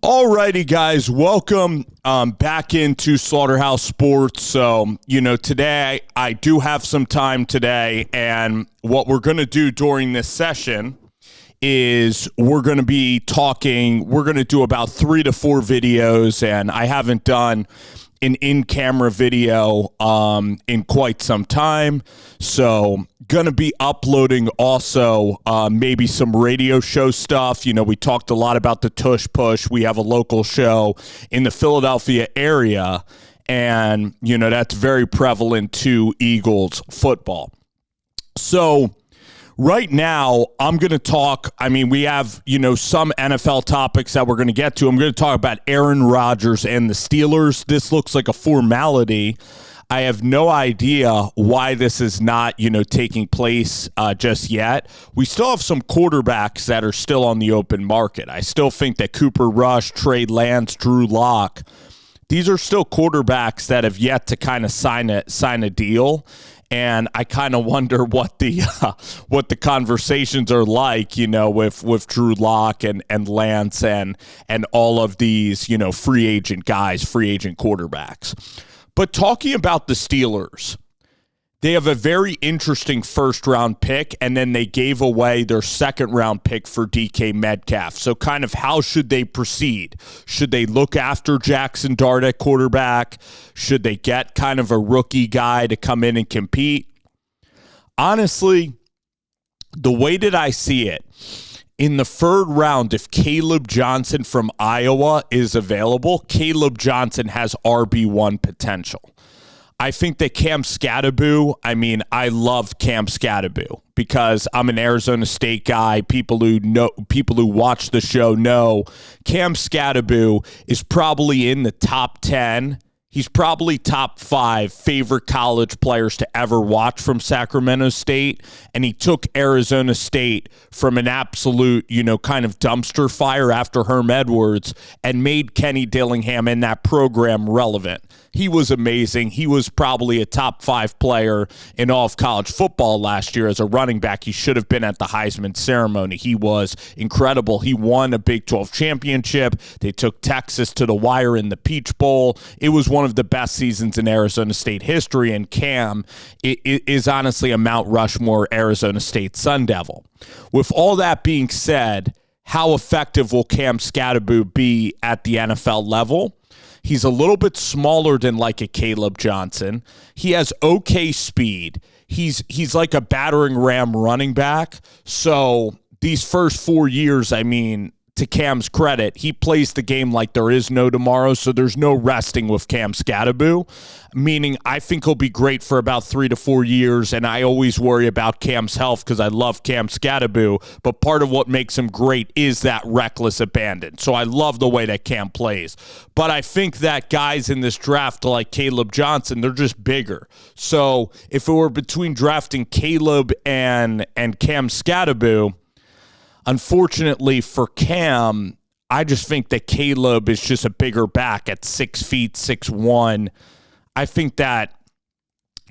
Alrighty, guys, welcome back into Slaughterhouse Sports. So, today I do have some time today, and what we're going to do during this session is we're going to do about 3 to 4 videos, and I haven't done an in-camera video in quite some time. So going to be uploading also maybe some radio show stuff. We talked a lot about the Tush Push. We have a local show in the Philadelphia area, and, that's very prevalent to Eagles football. So right now, I'm going to talk, we have, some NFL topics that we're going to get to. I'm going to talk about Aaron Rodgers and the Steelers. This looks like a formality. I have no idea why this is not, taking place just yet. We still have some quarterbacks that are still on the open market. I still think that Cooper Rush, Trey Lance, Drew Lock, these are still quarterbacks that have yet to kind of sign a deal. And I kind of wonder what the conversations are like, with Drew Lock and Lance and all of these, free agent guys, free agent quarterbacks. But talking about the Steelers, they have a very interesting first-round pick, and then they gave away their second-round pick for DK Metcalf. So kind of how should they proceed? Should they look after Jackson Dart at quarterback? Should they get kind of a rookie guy to come in and compete? Honestly, the way that I see it, in the third round, if Caleb Johnson from Iowa is available, Caleb Johnson has RB1 potential. I think that Cam Skattebo, I love Cam Skattebo because I'm an Arizona State guy. People who watch the show know Cam Skattebo is probably in the top 10. He's probably top 5 favorite college players to ever watch from Sacramento State, and he took Arizona State from an absolute, kind of dumpster fire after Herm Edwards and made Kenny Dillingham and that program relevant. He was amazing. He was probably a top 5 player in all of college football last year as a running back. He should have been at the Heisman ceremony. He was incredible. He won a Big 12 championship. They took Texas to the wire in the Peach Bowl. It was one of the best seasons in Arizona State history, and Cam is honestly a Mount Rushmore Arizona State Sun Devil. With all that being said, how effective will Cam Skattebo be at the NFL level? He's a little bit smaller than like a Caleb Johnson. He has okay speed. He's like a battering ram running back. So these first 4 years, to Cam's credit, he plays the game like there is no tomorrow, so there's no resting with Cam Skattebo, meaning I think he'll be great for about 3 to 4 years, and I always worry about Cam's health because I love Cam Skattebo, but part of what makes him great is that reckless abandon. So I love the way that Cam plays. But I think that guys in this draft like Caleb Johnson, they're just bigger. So if it were between drafting Caleb and Cam Skattebo, unfortunately for Cam, I just think that Caleb is just a bigger back at 6 feet, 6'1". I think that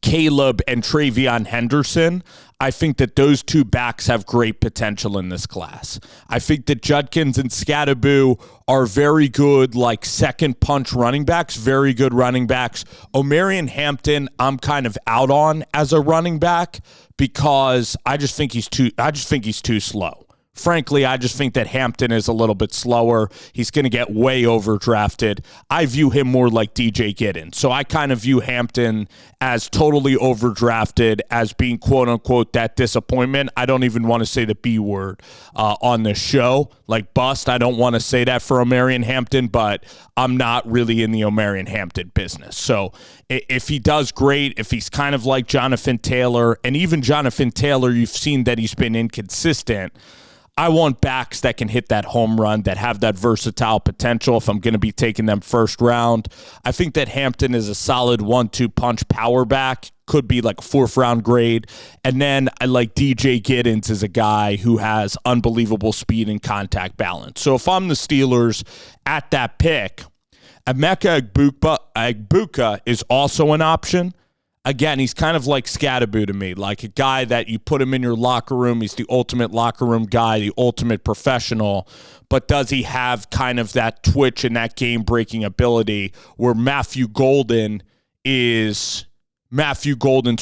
Caleb and Travion Henderson, I think that those two backs have great potential in this class. I think that Judkins and Skattebo are very good, like second punch running backs, very good running backs. Omarion Hampton, I'm kind of out on as a running back because I just think he's too slow. Frankly, I just think that Hampton is a little bit slower. He's going to get way overdrafted. I view him more like DJ Giddens. So I kind of view Hampton as totally overdrafted, as being quote-unquote that disappointment. I don't even want to say the B word on this show. Like bust, I don't want to say that for Omarion Hampton, but I'm not really in the Omarion Hampton business. So if he does great, if he's kind of like Jonathan Taylor, and even Jonathan Taylor, you've seen that he's been inconsistent. I want backs that can hit that home run, that have that versatile potential if I'm going to be taking them first round. I think that Hampton is a solid 1-2 punch power back, could be like a 4th round grade. And then I like DJ Giddens as a guy who has unbelievable speed and contact balance. So if I'm the Steelers at that pick, Emeka Egbuka is also an option. again, he's kind of like Scatterbo to me, like a guy that you put him in your locker room. He's the ultimate locker room guy, the ultimate professional. But does he have kind of that twitch and that game-breaking ability where Matthew Golden's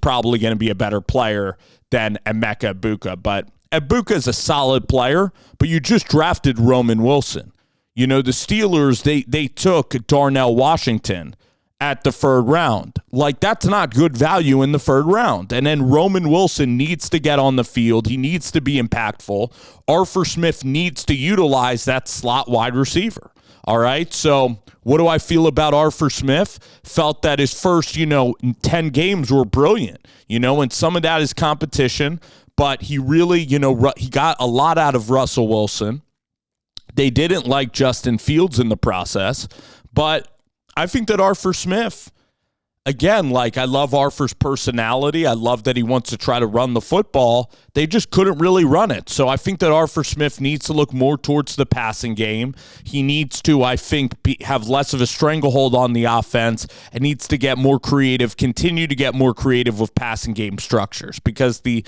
probably going to be a better player than Emeka Ebudka. But Ebudka is a solid player, but you just drafted Roman Wilson. You know, the Steelers, they took Darnell Washington at the third round. Like, that's not good value in the third round. And then Roman Wilson needs to get on the field. He needs to be impactful. Arthur Smith needs to utilize that slot wide receiver. All right, so what do I feel about Arthur Smith? Felt that his first, 10 games were brilliant, and some of that is competition, but he really, he got a lot out of Russell Wilson. They didn't like Justin Fields in the process, but I think that Arthur Smith, again, I love Arthur's personality. I love that he wants to try to run the football. They just couldn't really run it. So I think that Arthur Smith needs to look more towards the passing game. He needs to, I think, have less of a stranglehold on the offense and needs to get more creative, continue to get more creative with passing game structures, because the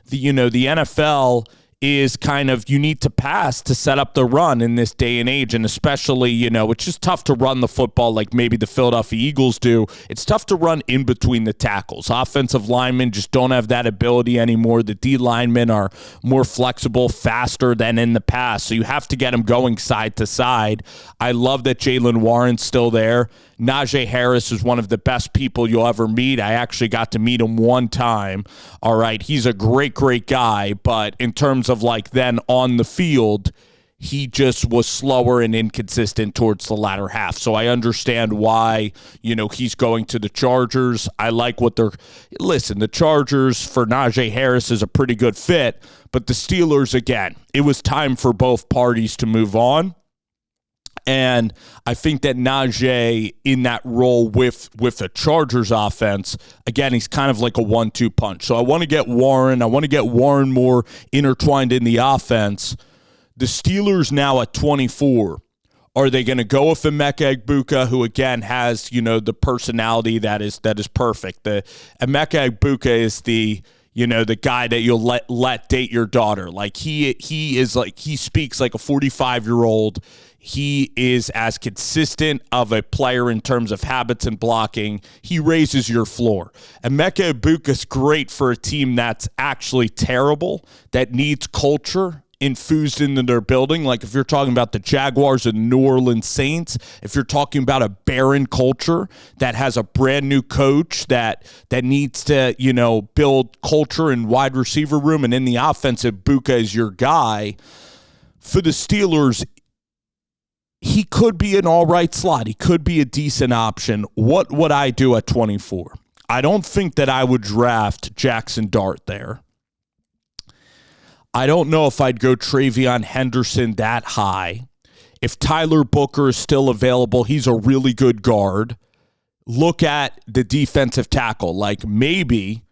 NFL is kind of, you need to pass to set up the run in this day and age. And especially, it's just tough to run the football like maybe the Philadelphia Eagles do. It's tough to run in between the tackles. Offensive linemen just don't have that ability anymore. The D linemen are more flexible, faster than in the past. So you have to get them going side to side. I love that Jaylen Warren's still there. Najee Harris is one of the best people you'll ever meet. I actually got to meet him one time. All right, he's a great, great guy, but in terms of then on the field, he just was slower and inconsistent towards the latter half. So I understand why, he's going to the Chargers. I like what the Chargers for Najee Harris is a pretty good fit, but the Steelers, again, it was time for both parties to move on. And I think that Najee in that role with the Chargers offense, again, he's kind of like a 1-2 punch. So I want to get Warren. I want to get Warren more intertwined in the offense. The Steelers now at 24. Are they going to go with Emeka Ebudka, who again has, the personality that is perfect? The Emeka Ebudka is the guy that you'll let date your daughter. He speaks like a 45-year-old. He is as consistent of a player in terms of habits and blocking. He raises your floor. Emeka Ebudka is great for a team that's actually terrible, that needs culture infused into their building. Like if you're talking about the Jaguars and New Orleans Saints, if you're talking about a barren culture that has a brand new coach that needs to, build culture and wide receiver room, and in the offense, Ebudka is your guy. For the Steelers, he could be an all right slot. He could be a decent option. What would I do at 24? I don't think that I would draft Jackson Dart there. I don't know if I'd go Travion Henderson that high. If Tyler Booker is still available, he's a really good guard. Look at the defensive tackle. Maybe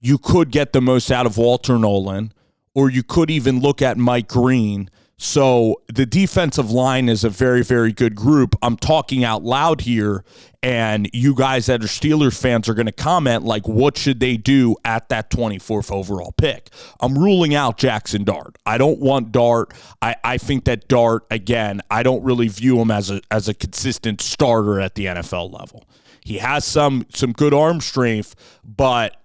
you could get the most out of Walter Nolan, or you could even look at Mike Green. So the defensive line is a very, very good group. I'm talking out loud here, and you guys that are Steelers fans are going to comment, what should they do at that 24th overall pick? I'm ruling out Jackson Dart. I don't want Dart. I think that Dart, again, I don't really view him as a consistent starter at the NFL level. He has some good arm strength, but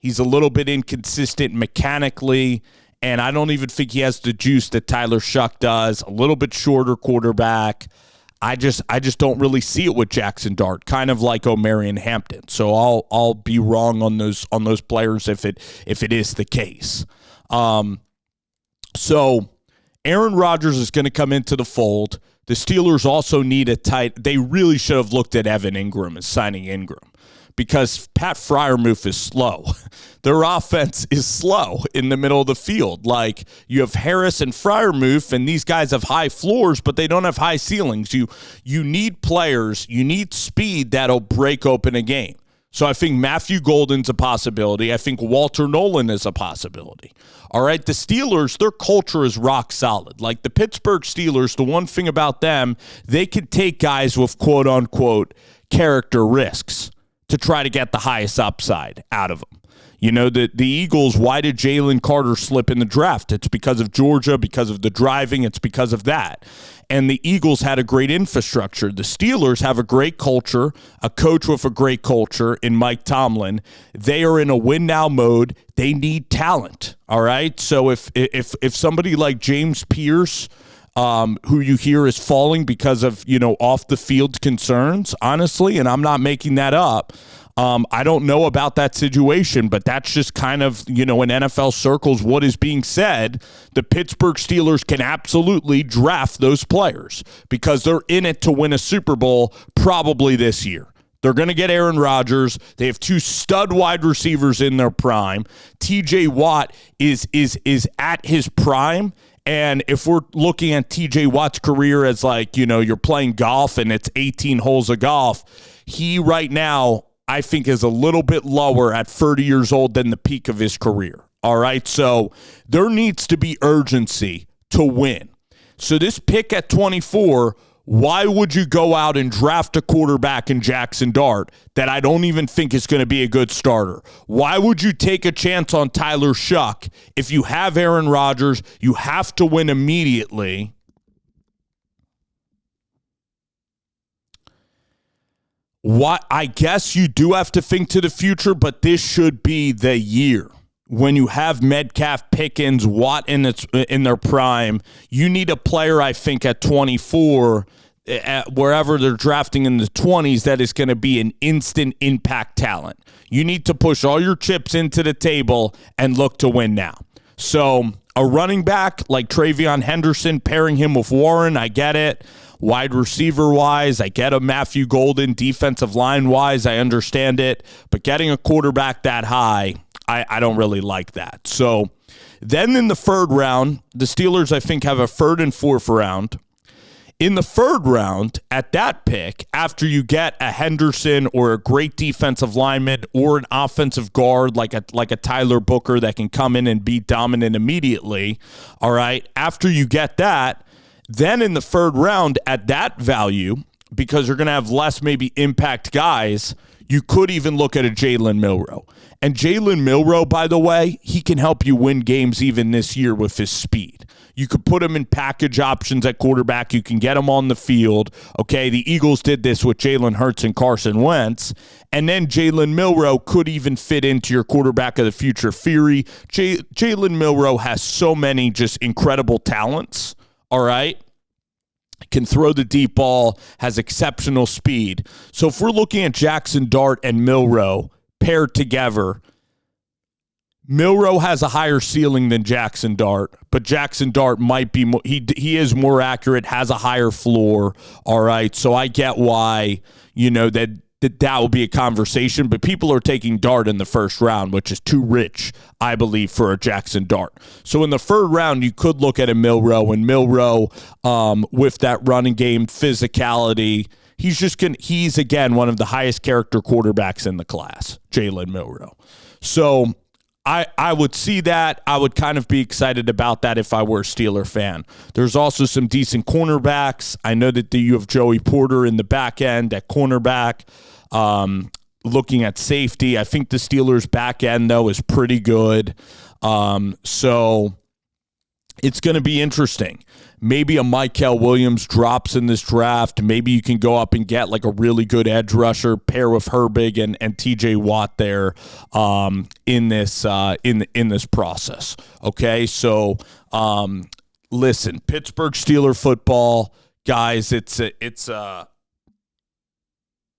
he's a little bit inconsistent mechanically. And I don't even think he has the juice that Tyler Shuck does. A little bit shorter quarterback. I just don't really see it with Jackson Dart. Kind of like Omarion Hampton. So I'll be wrong on those players if it is the case. So Aaron Rodgers is going to come into the fold. The Steelers also need a tight. They really should have looked at Evan Ingram and signing Ingram, because Pat Freiermuth is slow. Their offense is slow in the middle of the field. You have Harris and Freiermuth, and these guys have high floors, but they don't have high ceilings. You need players. You need speed that'll break open a game. So I think Matthew Golden's a possibility. I think Walter Nolan is a possibility. All right, the Steelers, their culture is rock solid. The Pittsburgh Steelers, the one thing about them, they can take guys with quote-unquote character risks. to try to get the highest upside out of him. You know, the Eagles, why did Jalen Carter slip in the draft? It's because of Georgia, because of the driving. It's because of that. And the Eagles had a great infrastructure. The Steelers have a great culture, a coach with a great culture in Mike Tomlin. They are in a win-now mode. They need talent, all right? So if somebody like James Pierce, who you hear is falling because of, off-the-field concerns, honestly, and I'm not making that up, I don't know about that situation, but that's just kind of, in NFL circles, what is being said. The Pittsburgh Steelers can absolutely draft those players because they're in it to win a Super Bowl probably this year. They're going to get Aaron Rodgers. They have 2 stud wide receivers in their prime. TJ Watt is at his prime. And if we're looking at TJ Watt's career as you're playing golf and it's 18 holes of golf, he right now, I think, is a little bit lower at 30 years old than the peak of his career. All right, so there needs to be urgency to win. So this pick at 24, why would you go out and draft a quarterback in Jackson Dart that I don't even think is going to be a good starter? Why would you take a chance on Tyler Shuck if you have Aaron Rodgers? You have to win immediately. I guess you do have to think to the future, but this should be the year. When you have Metcalf, Pickens, Watt in their prime, you need a player, I think, at 24, wherever they're drafting in the 20s, that is going to be an instant impact talent. You need to push all your chips into the table and look to win now. So a running back like Travion Henderson, pairing him with Warren, I get it. Wide receiver-wise, I get a Matthew Golden. Defensive line-wise, I understand it. But getting a quarterback that high, I don't really like that. So then in the 3rd round, the Steelers, I think, have a 3rd and 4th round. In the 3rd round, at that pick, after you get a Henderson or a great defensive lineman or an offensive guard like a Tyler Booker that can come in and be dominant immediately, all right, after you get that, then in the 3rd round at that value, because you're going to have less maybe impact guys, you could even look at a Jalen Milroe. And Jalen Milroe, by the way, he can help you win games even this year with his speed. You could put him in package options at quarterback. You can get him on the field. Okay, the Eagles did this with Jalen Hurts and Carson Wentz. And then Jalen Milroe could even fit into your quarterback of the future theory. Jalen Milroe has so many just incredible talents. All right, can throw the deep ball, has exceptional speed. So if we're looking at Jackson Dart and Milroe paired together, Milroe has a higher ceiling than Jackson Dart, but Jackson Dart might be more, he is more accurate, has a higher floor. All right, so I get why that will be a conversation, but people are taking Dart in the 1st round, which is too rich, I believe, for a Jackson Dart. So in the 3rd round, you could look at a Milroe, and Milroe, with that running game physicality, he's again one of the highest character quarterbacks in the class, Jalen Milroe. So I would see that. I would kind of be excited about that if I were a Steeler fan. There's also some decent cornerbacks. I know that you have Joey Porter in the back end at cornerback. Looking at safety, I think the Steelers' back end, though, is pretty good. So it's going to be interesting. Maybe a Mykel Williams drops in this draft. Maybe you can go up and get like a really good edge rusher, pair with Herbig and TJ Watt there in this process. Okay, so listen, Pittsburgh Steeler football, guys, it's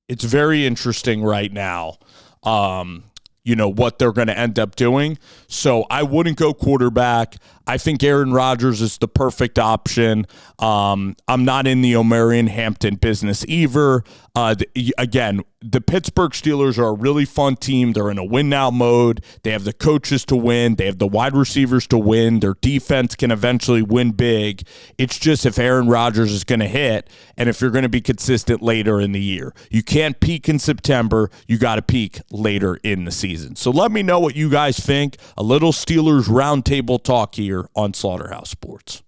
very interesting right now. What they're going to end up doing. So I wouldn't go quarterback. I think Aaron Rodgers is the perfect option. I'm not in the Omarion Hampton business either. Again, the Pittsburgh Steelers are a really fun team. They're in a win-now mode. They have the coaches to win. They have the wide receivers to win. Their defense can eventually win big. It's just if Aaron Rodgers is going to hit and if you're going to be consistent later in the year. You can't peak in September. You got to peak later in the season. So let me know what you guys think. A little Steelers roundtable talk here on Slaughterhouse Sports.